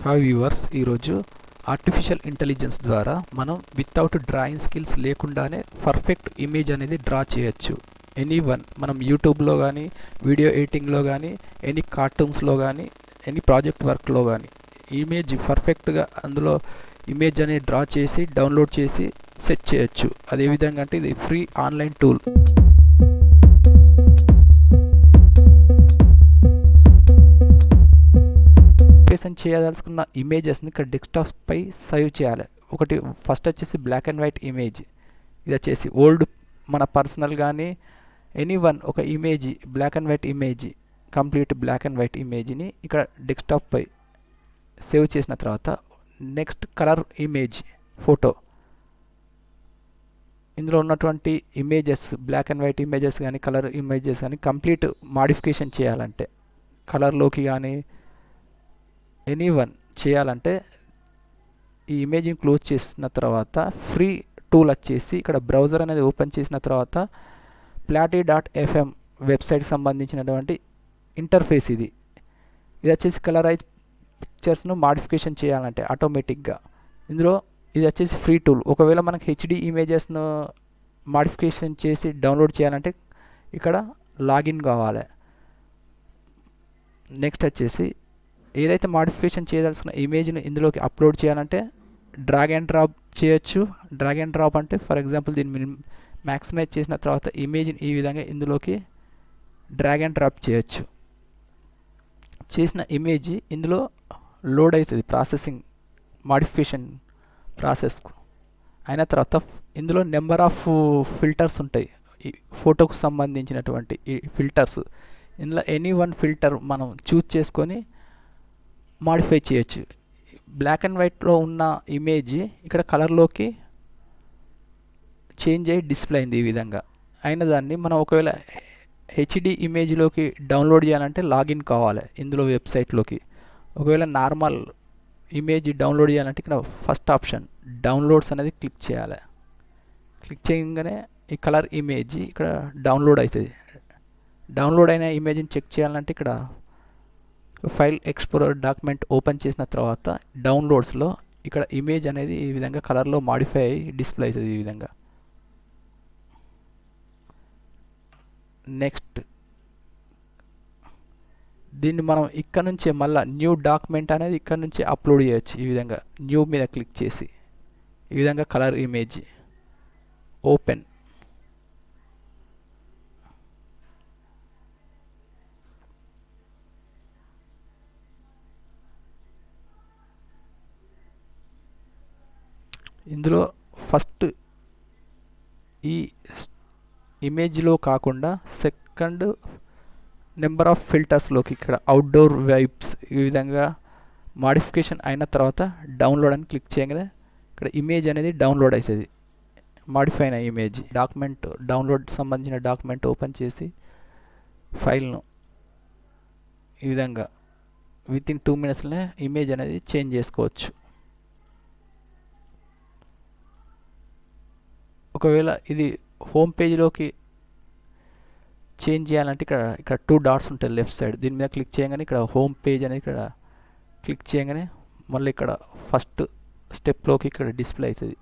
Hi viewers, ఈరోజు artificial intelligence ద్వారా మనం వితౌట్ డ్రాయింగ్ స్కిల్స్ లేకుండానే పర్ఫెక్ట్ ఇమేజ్ అనేది డ్రా చేయొచ్చు. ఎనీవన్ మనం యూట్యూబ్లో కానీ, వీడియో ఎడిటింగ్లో కానీ, ఎనీ కార్టూన్స్లో కానీ, ఎనీ ప్రాజెక్ట్ వర్క్లో కానీ ఇమేజ్ పర్ఫెక్ట్గా అందులో ఇమేజ్ అనేది డ్రా చేసి డౌన్లోడ్ చేసి సెట్ చేయొచ్చు. అదేవిధంగా అంటే ఇది ఫ్రీ ఆన్లైన్ టూల్. చేయదలుచుకున్న ఇమేజెస్ని ఇక్కడ డెస్క్టాప్ పై సేవ్ చేయాలి. ఒకటి ఫస్ట్ వచ్చేసి బ్లాక్ అండ్ వైట్ ఇమేజ్. ఇది వచ్చేసి ఓల్డ్ మన పర్సనల్ కానీ ఎనీవన్ ఒక image black and white image, complete black and white ఇమేజ్ని ఇక్కడ డెస్క్టాప్ పై సేవ్ చేసిన తర్వాత నెక్స్ట్ కలర్ ఇమేజ్ ఫోటో. ఇందులో ఉన్నటువంటి images black and white images కానీ కలర్ ఇమేజెస్ కానీ కంప్లీట్ మాడిఫికేషన్ చేయాలంటే కలర్లోకి కానీ ఎనీవన్ చేయాలంటే ఈ ఇమేజ్ని క్లోజ్ చేసిన తర్వాత ఫ్రీ టూల్ వచ్చేసి ఇక్కడ బ్రౌజర్ అనేది ఓపెన్ చేసిన తర్వాత platy.fm వెబ్సైట్కి సంబంధించినటువంటి ఇంటర్ఫేస్ ఇది వచ్చేసి కలరైజ్ పిక్చర్స్ను మాడిఫికేషన్ చేయాలంటే ఆటోమేటిక్గా ఇందులో ఇది వచ్చేసి ఫ్రీ టూల్. ఒకవేళ మనకు హెచ్డి ఇమేజెస్ను మాడిఫికేషన్ చేసి డౌన్లోడ్ చేయాలంటే ఇక్కడ లాగిన్ కావాలి. నెక్స్ట్ వచ్చేసి ఏదైతే మాడిఫికేషన్ చేయదలుచుకున్న ఇమేజ్ని ఇందులోకి అప్లోడ్ చేయాలంటే డ్రాగ్ అండ్ డ్రాప్ చేయొచ్చు. డ్రాగ్ అండ్ డ్రాప్ అంటే ఫర్ ఎగ్జాంపుల్ దీన్ని మ్యాక్సిమైజ్ చేసిన తర్వాత ఇమేజ్ని ఈ విధంగా ఇందులోకి డ్రాగ్ అండ్ డ్రాప్ చేయొచ్చు. చేసిన ఇమేజ్ ఇందులో లోడ్ అవుతుంది. ప్రాసెసింగ్ మాడిఫికేషన్ ప్రాసెస్ అయిన తర్వాత ఇందులో నెంబర్ ఆఫ్ ఫిల్టర్స్ ఉంటాయి. ఈ ఫోటోకు సంబంధించినటువంటి ఈ ఫిల్టర్స్ ఇందులో ఎనీ వన్ ఫిల్టర్ మనం చూజ్ చేసుకొని మాడిఫై చేయొచ్చు. బ్లాక్ అండ్ వైట్లో ఉన్న ఇమేజ్ ఇక్కడ కలర్లోకి చేంజ్ అయ్యి డిస్ప్లే అయింది. ఈ విధంగా అయిన దాన్ని మనం ఒకవేళ హెచ్డి ఇమేజ్లోకి డౌన్లోడ్ చేయాలంటే లాగిన్ కావాలి ఇందులో వెబ్సైట్లోకి. ఒకవేళ నార్మల్ ఇమేజ్ డౌన్లోడ్ చేయాలంటే ఇక్కడ ఫస్ట్ ఆప్షన్ డౌన్లోడ్స్ అనేది క్లిక్ చేయాలి. క్లిక్ చేయగానే ఈ కలర్ ఇమేజ్ ఇక్కడ డౌన్లోడ్ అవుతుంది. డౌన్లోడ్ అయిన ఇమేజ్ని చెక్ చేయాలంటే ఇక్కడ ఫైల్ ఎక్స్ప్లోరర్ డాక్యుమెంట్ ఓపెన్ చేసిన తర్వాత డౌన్లోడ్స్లో ఇక్కడ ఇమేజ్ అనేది ఈ విధంగా కలర్లో మాడిఫై అయ్యి డిస్ప్లే అవుతుంది. ఈ విధంగా నెక్స్ట్ దీన్ని మనం ఇక్కడ నుంచే మళ్ళీ న్యూ డాక్యుమెంట్ అనేది ఇక్కడ నుంచి అప్లోడ్ చేయొచ్చు. ఈ విధంగా న్యూ మీద క్లిక్ చేసి ఈ విధంగా కలర్ ఇమేజ్ ఓపెన్. ఇందులో ఫస్ట్ ఈ ఇమేజ్లో కాకుండా సెకండ్ నెంబర్ ఆఫ్ ఫిల్టర్స్లోకి ఇక్కడ అవుట్డోర్ వైబ్స్ ఈ విధంగా మాడిఫికేషన్ అయిన తర్వాత డౌన్లోడ్ అని క్లిక్ చేయగానే ఇక్కడ ఇమేజ్ అనేది డౌన్లోడ్ అవుతుంది. మాడిఫై అయిన ఇమేజ్ డాక్యుమెంట్ డౌన్లోడ్ సంబంధించిన డాక్యుమెంట్ ఓపెన్ చేసి ఫైల్ను ఈ విధంగా వితిన్ 2 minutesలోనే ఇమేజ్ అనేది చేంజ్ చేసుకోవచ్చు. ఒకవేళ ఇది హోమ్ పేజ్లోకి చేంజ్ చేయాలంటే ఇక్కడ 2 dots ఉంటాయి లెఫ్ట్ సైడ్. దీని మీద క్లిక్ చేయగానే ఇక్కడ హోమ్ పేజ్ అనేది ఇక్కడ క్లిక్ చేయగానే మళ్ళీ ఇక్కడ ఫస్ట్ స్టెప్లోకి ఇక్కడ డిస్ప్లే అవుతుంది.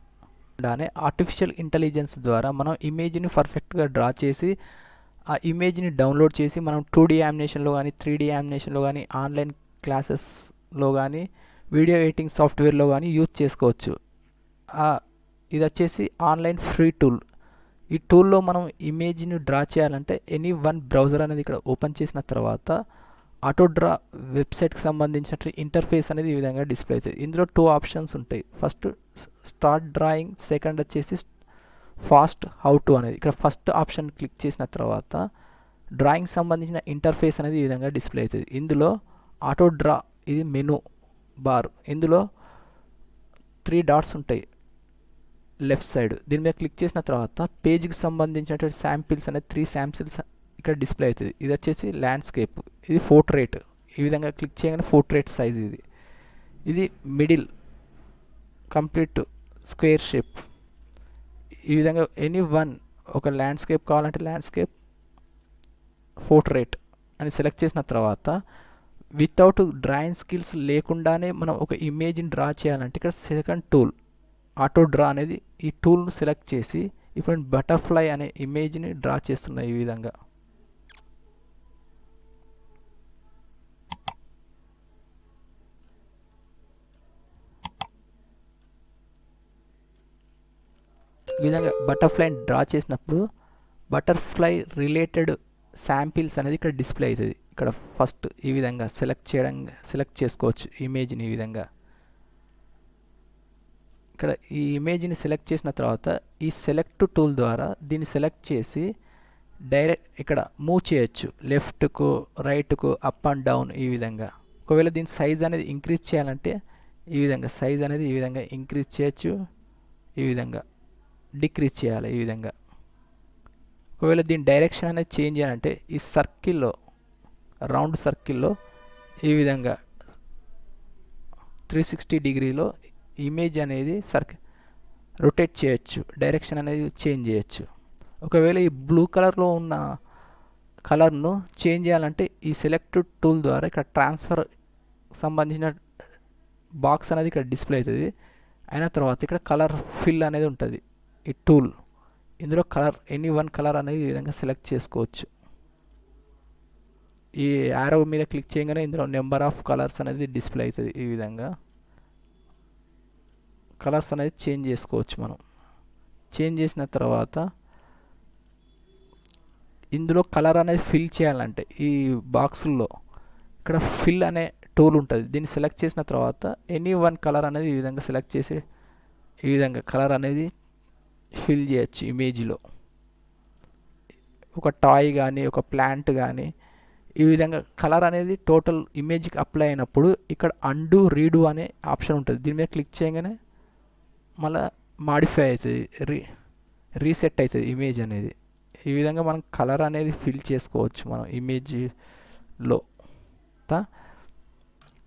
అలానే ఆర్టిఫిషియల్ ఇంటెలిజెన్స్ ద్వారా మనం ఇమేజ్ని పర్ఫెక్ట్గా డ్రా చేసి ఆ ఇమేజ్ని డౌన్లోడ్ చేసి మనం 2D యానిమేషన్లో కానీ 3D యానిమేషన్లో కానీ ఆన్లైన్ క్లాసెస్లో కానీ వీడియో ఎడిటింగ్ సాఫ్ట్వేర్లో కానీ యూజ్ చేసుకోవచ్చు. ఇది వచ్చేసి ఆన్లైన్ ఫ్రీ టూల్. ఈ టూల్లో మనం ఇమేజ్ని డ్రా చేయాలంటే ఎనీ వన్ బ్రౌజర్ అనేది ఇక్కడ ఓపెన్ చేసిన తర్వాత ఆటో డ్రా వెబ్సైట్కి సంబంధించిన ఇంటర్ఫేస్ అనేది ఈ విధంగా డిస్ప్లే అవుతుంది. ఇందులో 2 ఆప్షన్స్ ఉంటాయి. ఫస్ట్ స్టార్ట్ డ్రాయింగ్, సెకండ్ వచ్చేసి ఫాస్ట్ హౌ టు అనేది. ఇక్కడ ఫస్ట్ ఆప్షన్ క్లిక్ చేసిన తర్వాత డ్రాయింగ్ సంబంధించిన ఇంటర్ఫేస్ అనేది ఈ విధంగా డిస్ప్లే అవుతుంది. ఇందులో ఆటో డ్రా ఇది మెనూ బార్. ఇందులో 3 dots ఉంటాయి లెఫ్ట్ సైడ్. దీని మీద క్లిక్ చేసిన తర్వాత పేజ్కి సంబంధించినటువంటి శాంపిల్స్ అనేది 3 శాంపిల్స్ ఇక్కడ డిస్ప్లే అవుతుంది. ఇది వచ్చేసి ల్యాండ్స్కేప్, ఇది పోర్ట్రేట్. ఈ విధంగా క్లిక్ చేయగానే పోర్ట్రేట్ సైజ్ ఇది. ఇది మిడిల్ కంప్లీట్ స్క్వేర్ షేప్. ఈ విధంగా ఎనీ వన్ ఒక ల్యాండ్స్కేప్ కావాలంటే ల్యాండ్స్కేప్ పోర్ట్రేట్ అని సెలెక్ట్ చేసిన తర్వాత వితౌట్ డ్రాయింగ్ స్కిల్స్ లేకుండానే మనం ఒక ఇమేజ్ని డ్రా చేయాలంటే ఇక్కడ సెకండ్ టూల్ ఆటో డ్రా అనేది ఈ టూల్ను సెలెక్ట్ చేసి ఇప్పుడు బటర్ఫ్లై అనే ఇమేజ్ని డ్రా చేస్తున్నా ఈ విధంగా. ఈ విధంగా బటర్ఫ్లైని డ్రా చేసినప్పుడు బటర్ఫ్లై రిలేటెడ్ శాంపిల్స్ అనేది ఇక్కడ డిస్ప్లే అవుతుంది. ఇక్కడ ఫస్ట్ ఈ విధంగా సెలెక్ట్ చేసుకోవచ్చు ఇమేజ్ని. ఈ విధంగా ఇక్కడ ఈ ఇమేజ్ని సెలెక్ట్ చేసిన తర్వాత ఈ సెలెక్ట్ టూల్ ద్వారా దీన్ని సెలెక్ట్ చేసి డైరెక్ట్ ఇక్కడ మూవ్ చేయొచ్చు, లెఫ్ట్కు రైట్కు అప్ అండ్ డౌన్ ఈ విధంగా. ఒకవేళ దీని సైజ్ అనేది ఇంక్రీజ్ చేయాలంటే ఈ విధంగా సైజ్ అనేది ఈ విధంగా ఇంక్రీజ్ చేయొచ్చు, ఈ విధంగా డిక్రీజ్ చేయాలి ఈ విధంగా. ఒకవేళ దీని డైరెక్షన్ అనేది చేంజ్ చేయాలంటే ఈ సర్కిల్లో రౌండ్ సర్కిల్లో ఈ విధంగా 360 డిగ్రీలో ఇమేజ్ అనేది రొటేట్ చేయొచ్చు, డైరెక్షన్ అనేది చేంజ్ చేయొచ్చు. ఒకవేళ ఈ బ్లూ కలర్లో ఉన్న కలర్ను చేంజ్ చేయాలంటే ఈ సెలెక్ట్ టూల్ ద్వారా ఇక్కడ ట్రాన్స్ఫర్ సంబంధించిన బాక్స్ అనేది ఇక్కడ డిస్ప్లే అవుతుంది. అయిన తర్వాత ఇక్కడ కలర్ ఫిల్ అనేది ఉంటుంది ఈ టూల్. ఇందులో కలర్ ఎనీ వన్ కలర్ అనేది ఈ విధంగా సెలెక్ట్ చేసుకోవచ్చు. ఈ యారో మీద క్లిక్ చేయగానే ఇందులో నెంబర్ ఆఫ్ కలర్స్ అనేది డిస్ప్లే అవుతుంది. ఈ విధంగా కలర్స్ అనేది చేంజ్ చేసుకోవచ్చు మనం. చేంజ్ చేసిన తర్వాత ఇందులో కలర్ అనేది ఫిల్ చేయాలంటే ఈ బాక్సుల్లో ఇక్కడ ఫిల్ అనే టూల్ ఉంటుంది. దీన్ని సెలెక్ట్ చేసిన తర్వాత ఎనీ వన్ కలర్ అనేది ఈ విధంగా సెలెక్ట్ చేసి ఈ విధంగా కలర్ అనేది ఫిల్ చేయొచ్చు ఇమేజ్లో. ఒక టాయ్ కానీ ఒక ప్లాంట్ కానీ ఈ విధంగా కలర్ అనేది టోటల్ ఇమేజ్కి అప్లై అయినప్పుడు ఇక్కడ అండు రీడు అనే ఆప్షన్ ఉంటుంది. దీని మీద క్లిక్ చేయగానే మళ్ళీ మాడిఫై అవుతుంది, రీసెట్ అవుతుంది ఇమేజ్ అనేది. ఈ విధంగా మనం కలర్ అనేది ఫిల్ చేసుకోవచ్చు మనం ఇమేజ్లో.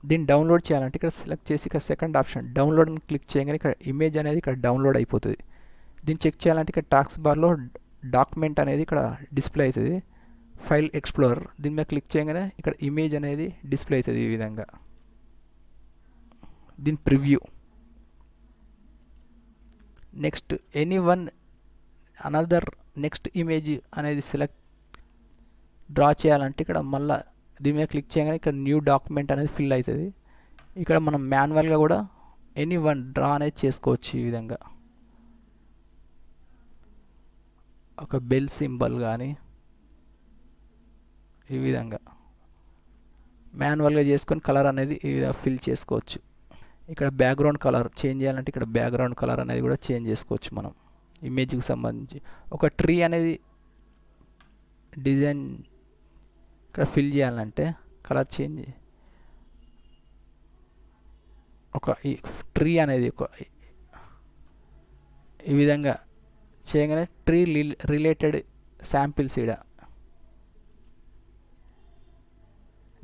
దీన్ని డౌన్లోడ్ చేయాలంటే ఇక్కడ సెలెక్ట్ చేసి ఇక్కడ సెకండ్ ఆప్షన్ డౌన్లోడ్ అని క్లిక్ చేయగానే ఇక్కడ ఇమేజ్ అనేది ఇక్కడ డౌన్లోడ్ అయిపోతుంది. దీన్ని చెక్ చేయాలంటే ఇక్కడ టాక్స్ బార్లో డాక్యుమెంట్ అనేది ఇక్కడ డిస్ప్లే అవుతుంది, ఫైల్ ఎక్స్ప్లోరర్. దీని మీద క్లిక్ చేయగానే ఇక్కడ ఇమేజ్ అనేది డిస్ప్లే అవుతుంది ఈ విధంగా. దీని preview. Next any one another next image అనేది డ్రా చేయాలంటే ఇక్కడ మళ్ళీ దీని మీద క్లిక్ చేయగానే ఇక్కడ న్యూ డాక్యుమెంట్ అనేది ఫిల్ అవుతుంది. ఇక్కడ మనం మాన్యువల్గా కూడా ఎనీ వన్ డ్రా అనేది చేసుకోవచ్చు. ఈ విధంగా ఒక బెల్ సింబల్ కానీ ఈ విధంగా మాన్యువల్గా చేసుకొని కలర్ అనేది ఈ విధంగా ఫిల్ చేసుకోవచ్చు. ఇక్కడ బ్యాక్గ్రౌండ్ కలర్ చేంజ్ చేయాలంటే ఇక్కడ బ్యాక్గ్రౌండ్ కలర్ అనేది కూడా చేంజ్ చేసుకోవచ్చు మనం ఇమేజ్కి సంబంధించి. ఒక ట్రీ అనేది డిజైన్ ఇక్కడ ఫిల్ చేయాలంటే కలర్ చేంజ్, ఒక ఈ ట్రీ అనేది ఒక ఈ విధంగా చేయగానే ట్రీ రిలేటెడ్ శాంపిల్స్ ఇక్కడ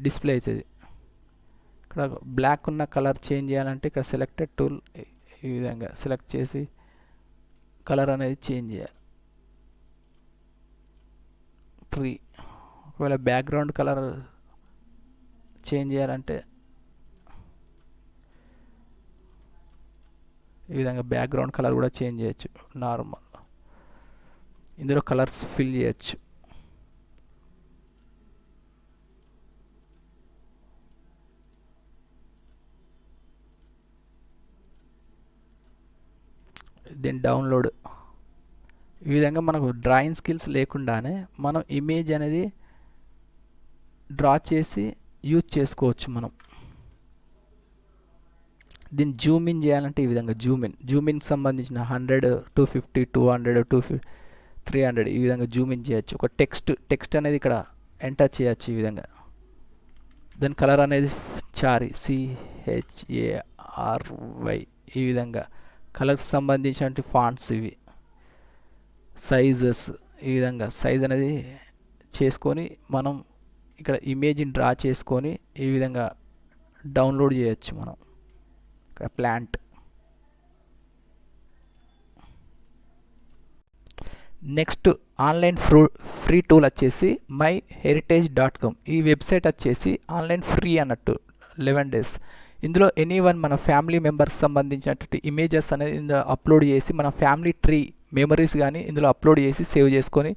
డిస్ప్లే అవుతుంది. ఇక్కడ బ్లాక్ ఉన్న కలర్ చేంజ్ చేయాలంటే ఇక్కడ సెలెక్టెడ్ టూల్ ఈ విధంగా సెలెక్ట్ చేసి కలర్ అనేది చేంజ్ చేయాలి ట్రీ. ఒకవేళ బ్యాక్గ్రౌండ్ కలర్ చేంజ్ చేయాలంటే ఈ విధంగా బ్యాక్గ్రౌండ్ కలర్ కూడా చేంజ్ చేయొచ్చు నార్మల్. ఇందులో కలర్స్ ఫిల్ చేయొచ్చు. Then download. ఈ విధంగా మనకు డ్రాయింగ్ స్కిల్స్ లేకుండానే మనం ఇమేజ్ అనేది డ్రా చేసి యూజ్ చేసుకోవచ్చు మనం. దీన్ని జూమ్ ఇన్ చేయాలంటే ఈ విధంగా జూమ్ ఇన్కి సంబంధించిన 100, 250, 200, 300 ఈ విధంగా జూమ్ ఇన్ చేయొచ్చు. ఒక టెక్స్ట్ అనేది ఇక్కడ ఎంటర్ చేయొచ్చు ఈ విధంగా. దాని కలర్ అనేది చారీ CHARY ఈ విధంగా కలర్కి సంబంధించిన ఫాంట్స్ ఇవి. సైజెస్ ఈ విధంగా సైజ్ అనేది చేసుకొని మనం ఇక్కడ ఇమేజ్ని డ్రా చేసుకొని ఈ విధంగా డౌన్లోడ్ చేయొచ్చు మనం. ఇక్కడ plant. Next online free tool వచ్చేసి myheritage.com. ఈ వెబ్సైట్ వచ్చేసి ఆన్లైన్ ఫ్రీ అన్నట్టు 11 days. ఇందులో ఎనీవన్ మన ఫ్యామిలీ మెంబర్స్ సంబంధించినటువంటి ఇమేజెస్ అనేది ఇందులో అప్లోడ్ చేసి మన ఫ్యామిలీ ట్రీ మెమరీస్ కానీ ఇందులో అప్లోడ్ చేసి సేవ్ చేసుకొని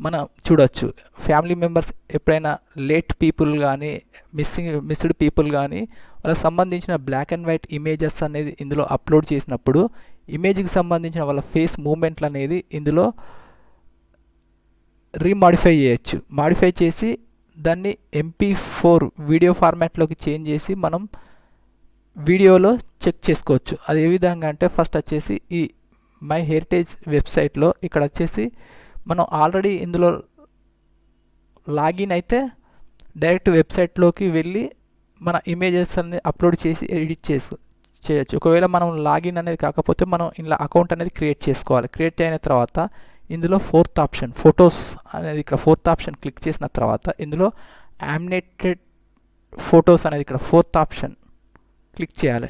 మనం చూడొచ్చు. ఫ్యామిలీ మెంబర్స్ ఎప్పుడైనా లేట్ పీపుల్ కానీ మిస్డ్ పీపుల్ కానీ వాళ్ళకి సంబంధించిన బ్లాక్ అండ్ వైట్ ఇమేజెస్ అనేది ఇందులో అప్లోడ్ చేసినప్పుడు ఇమేజ్కి సంబంధించిన వాళ్ళ ఫేస్ మూమెంట్లు అనేది ఇందులో రీమాడిఫై చేయొచ్చు. మాడిఫై చేసి దాన్ని MP4 వీడియో ఫార్మాట్లోకి చేంజ్ చేసి మనం వీడియోలో చెక్ చేసుకోవచ్చు. అది ఏ విధంగా అంటే ఫస్ట్ వచ్చేసి ఈ మై హెరిటేజ్ వెబ్సైట్లో ఇక్కడ వచ్చేసి మనం ఆల్రెడీ ఇందులో లాగిన్ అయితే డైరెక్ట్ వెబ్సైట్లోకి వెళ్ళి మన ఇమేజెస్ అన్ని అప్లోడ్ చేసి ఎడిట్ చేయొచ్చు. ఒకవేళ మనం లాగిన్ అనేది కాకపోతే మనం ఇలా అకౌంట్ అనేది క్రియేట్ చేసుకోవాలి. క్రియేట్ అయిన తర్వాత ఇందులో 4th ఆప్షన్ ఫొటోస్ అనేది ఇక్కడ 4th ఆప్షన్ క్లిక్ చేసిన తర్వాత ఇందులో యామినేటెడ్ ఫొటోస్ అనేది ఇక్కడ 4th ఆప్షన్ క్లిక్ చేయాలి.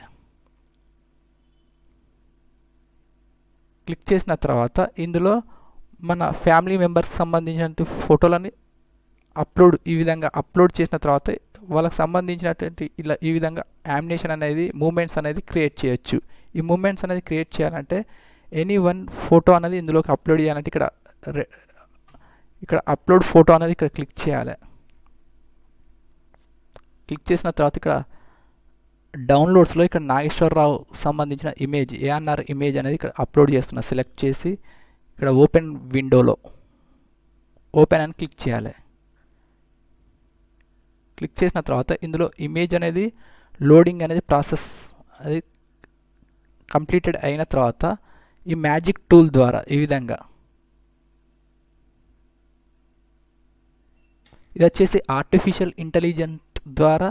క్లిక్ చేసిన తర్వాత ఇందులో మన ఫ్యామిలీ మెంబర్స్ సంబంధించిన ఫోటోలని ఈ విధంగా అప్లోడ్ చేసిన తర్వాత వాళ్ళకి సంబంధించినటువంటి ఇలా ఈ విధంగా యామినేషన్ అనేది మూమెంట్స్ అనేది క్రియేట్ చేయొచ్చు. ఈ మూమెంట్స్ అనేది క్రియేట్ చేయాలంటే ఎనీ వన్ ఫోటో అనేది ఇందులోకి అప్లోడ్ చేయాలంటే ఇక్కడ అప్లోడ్ ఫోటో అనేది ఇక్కడ క్లిక్ చేయాలి. క్లిక్ చేసిన తర్వాత ఇక్కడ డౌన్లోడ్స్లో ఇక్కడ నాగేశ్వరరావు సంబంధించిన ఇమేజ్ ANR ఇమేజ్ అనేది ఇక్కడ అప్లోడ్ చేస్తున్నా. సెలెక్ట్ చేసి ఇక్కడ ఓపెన్ విండోలో ఓపెన్ అని క్లిక్ చేయాలి. క్లిక్ చేసిన తర్వాత ఇందులో ఇమేజ్ అనేది లోడింగ్ అనేది ప్రాసెస్ అది కంప్లీటెడ్ అయిన తర్వాత ఈ మ్యాజిక్ టూల్ ద్వారా ఈ విధంగా ఇది వచ్చేసి ఆర్టిఫిషియల్ ఇంటెలిజెన్స్ ద్వారా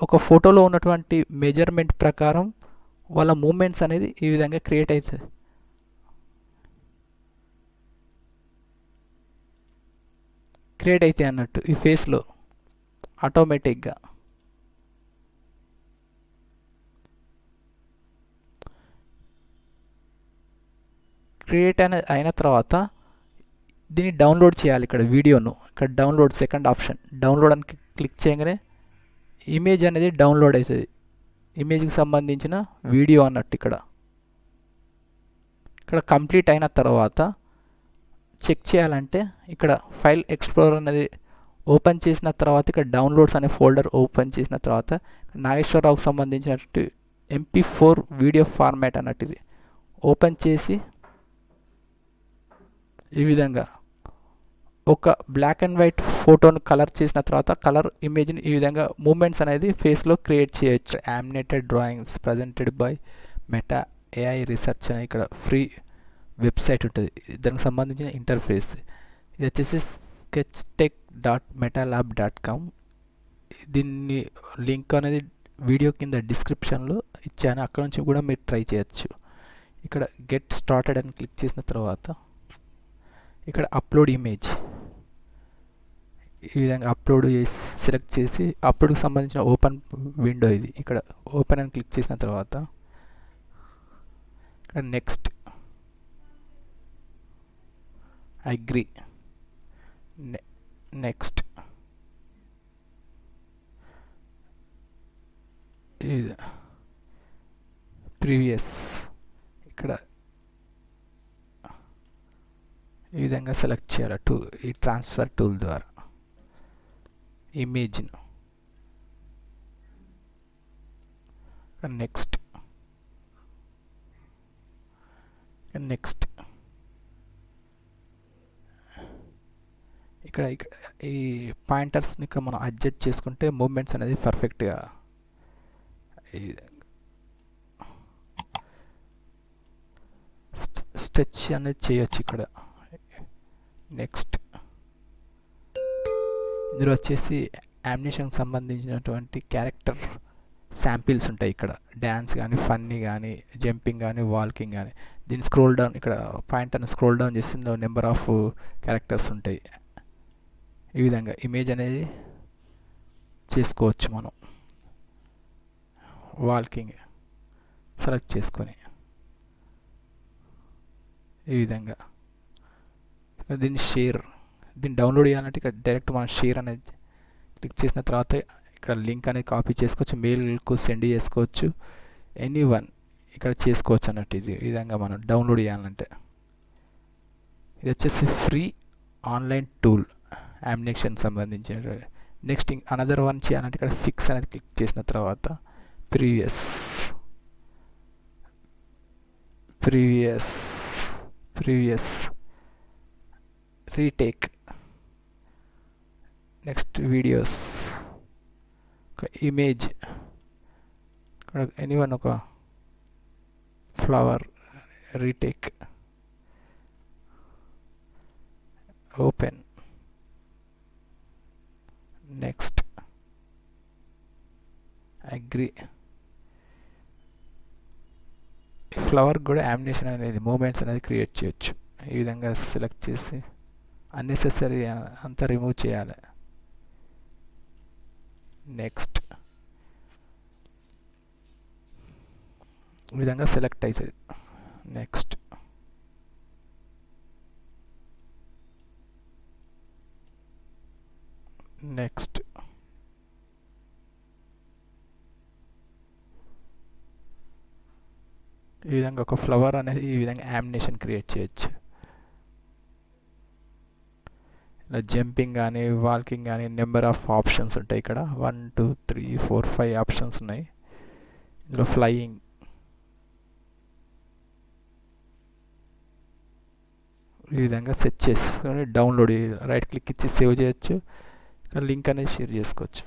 ఒక ఫోటోలో ఉన్నటువంటి మెజర్మెంట్ ప్రకారం వాళ్ళ మూమెంట్స్ అనేది ఈ విధంగా క్రియేట్ అవుతుంది. అన్నట్టు ఈ ఫేస్లో ఆటోమేటిక్గా క్రియేట్ అయిన తర్వాత దీన్ని డౌన్లోడ్ చేయాలి. ఇక్కడ వీడియోను ఇక్కడ డౌన్లోడ్ సెకండ్ ఆప్షన్ డౌన్లోడ్ అని క్లిక్ చేయగానే ఇమేజ్ అనేది డౌన్లోడ్ అవుతుంది. ఇమేజ్కి సంబంధించిన వీడియో అన్నట్టు ఇక్కడ కంప్లీట్ అయిన తర్వాత చెక్ చేయాలంటే ఇక్కడ ఫైల్ ఎక్స్ప్లోరర్ అనేది ఓపెన్ చేసిన తర్వాత ఇక్కడ డౌన్లోడ్స్ అనే ఫోల్డర్ ఓపెన్ చేసిన తర్వాత నాగేశ్వరరావుకి సంబంధించినట్టు MP4 వీడియో ఫార్మాట్ అన్నట్టు ఇది ఓపెన్ చేసి ఈ విధంగా ఒక బ్లాక్ అండ్ వైట్ ఫోటోను కలర్ చేసిన తర్వాత కలర్ ఇమేజ్ని ఈ విధంగా మూమెంట్స్ అనేది ఫేస్లో క్రియేట్ చేయొచ్చు. Animated drawings presented by Meta AI research అనే ఇక్కడ ఫ్రీ వెబ్సైట్ ఉంటుంది. దానికి సంబంధించిన ఇంటర్ఫేస్ ఇది వచ్చేసి sketchtech.metalab.com. దీన్ని లింక్ అనేది వీడియో కింద డిస్క్రిప్షన్లో ఇచ్చాను. అక్కడ నుంచి కూడా మీరు ట్రై చేయొచ్చు. ఇక్కడ గెట్ స్టార్టెడ్ అని క్లిక్ చేసిన తర్వాత ఇక్కడ అప్లోడ్ ఇమేజ్ ఈ విధంగా అప్లోడ్ చేసి సెలెక్ట్ చేసి అప్లోడ్కి సంబంధించిన ఓపెన్ విండో ఇది ఇక్కడ ఓపెన్ అని క్లిక్ చేసిన తర్వాత ఇక్కడ నెక్స్ట్ అగ్రీ నెక్స్ట్ ప్రీవియస్ ఇక్కడ ఈ విధంగా సెలెక్ట్ చేయాలి ఈ ట్రాన్స్ఫర్ టూల్ ద్వారా ఇమేజ్ను. నెక్స్ట్ ఇక్కడ ఈ పాయింటర్స్ని ఇక్కడ మనం అడ్జస్ట్ చేసుకుంటే మూమెంట్స్ అనేది పర్ఫెక్ట్గా స్ట్రెచ్ అనేది చేయొచ్చు. ఇక్కడ నెక్స్ట్ ఇందులో వచ్చేసి యానిమేషన్కి సంబంధించినటువంటి క్యారెక్టర్ శాంపిల్స్ ఉంటాయి. ఇక్కడ డ్యాన్స్ కానీ ఫన్నీ కానీ జంపింగ్ కానీ వాల్కింగ్ కానీ దీన్ని స్క్రోల్ డౌన్ ఇక్కడ పాయింటర్ని స్క్రోల్ డౌన్ చేసిందో నెంబర్ ఆఫ్ క్యారెక్టర్స్ ఉంటాయి. ఈ విధంగా ఇమేజ్ అనేది చేసుకోవచ్చు మనం వాల్కింగ్ సెలెక్ట్ చేసుకొని ఈ విధంగా దీన్ని డౌన్లోడ్ చేయాలంటే ఇక్కడ డైరెక్ట్ మనం షేర్ అనేది క్లిక్ చేసిన తర్వాత ఇక్కడ లింక్ అనేది కాపీ చేసుకోవచ్చు, మెయిల్కు సెండ్ చేసుకోవచ్చు, ఎనీవన్ ఇక్కడ చేసుకోవచ్చు అన్నట్టు. ఇది ఈ విధంగా మనం డౌన్లోడ్ చేయాలంటే. ఇది వచ్చేసి ఫ్రీ ఆన్లైన్ టూల్ యామినేషన్ సంబంధించిన. నెక్స్ట్ అనదర్ వన్ చేయాలంటే ఇక్కడ ఫిక్స్ అనేది క్లిక్ చేసిన తర్వాత ప్రీవియస్ రీటేక్, నెక్స్ట్ వీడియోస్, ఒక ఇమేజ్, ఇక్కడ ఎనీవన్ ఒక flower retake, open, next, agree. Flower కూడా యామినేషన్ అనేది మూమెంట్స్ అనేది క్రియేట్ చేయొచ్చు. ఈ విధంగా సెలెక్ట్ చేసి అన్నెసెసరీ అంతా రిమూవ్ చేయాలి. నెక్స్ట్ ఈ విధంగా సెలెక్ట్ అవుతుంది. నెక్స్ట్ ఈ విధంగా ఒక ఫ్లవర్ అనేది ఈ విధంగా యామినేషన్ క్రియేట్ చేయొచ్చు. ఇలా జంపింగ్ కానీ వాకింగ్ కానీ నెంబర్ ఆఫ్ ఆప్షన్స్ ఉంటాయి. ఇక్కడ 1 2 3 4 5 ఆప్షన్స్ ఉన్నాయి. ఇందులో ఫ్లయింగ్, ఈ విధంగా సెట్ చేసుకొని డౌన్లోడ్ రైట్ క్లిక్ ఇచ్చి సేవ్ చేయొచ్చు. ఇక్కడ లింక్ అనేది షేర్ చేసుకోవచ్చు.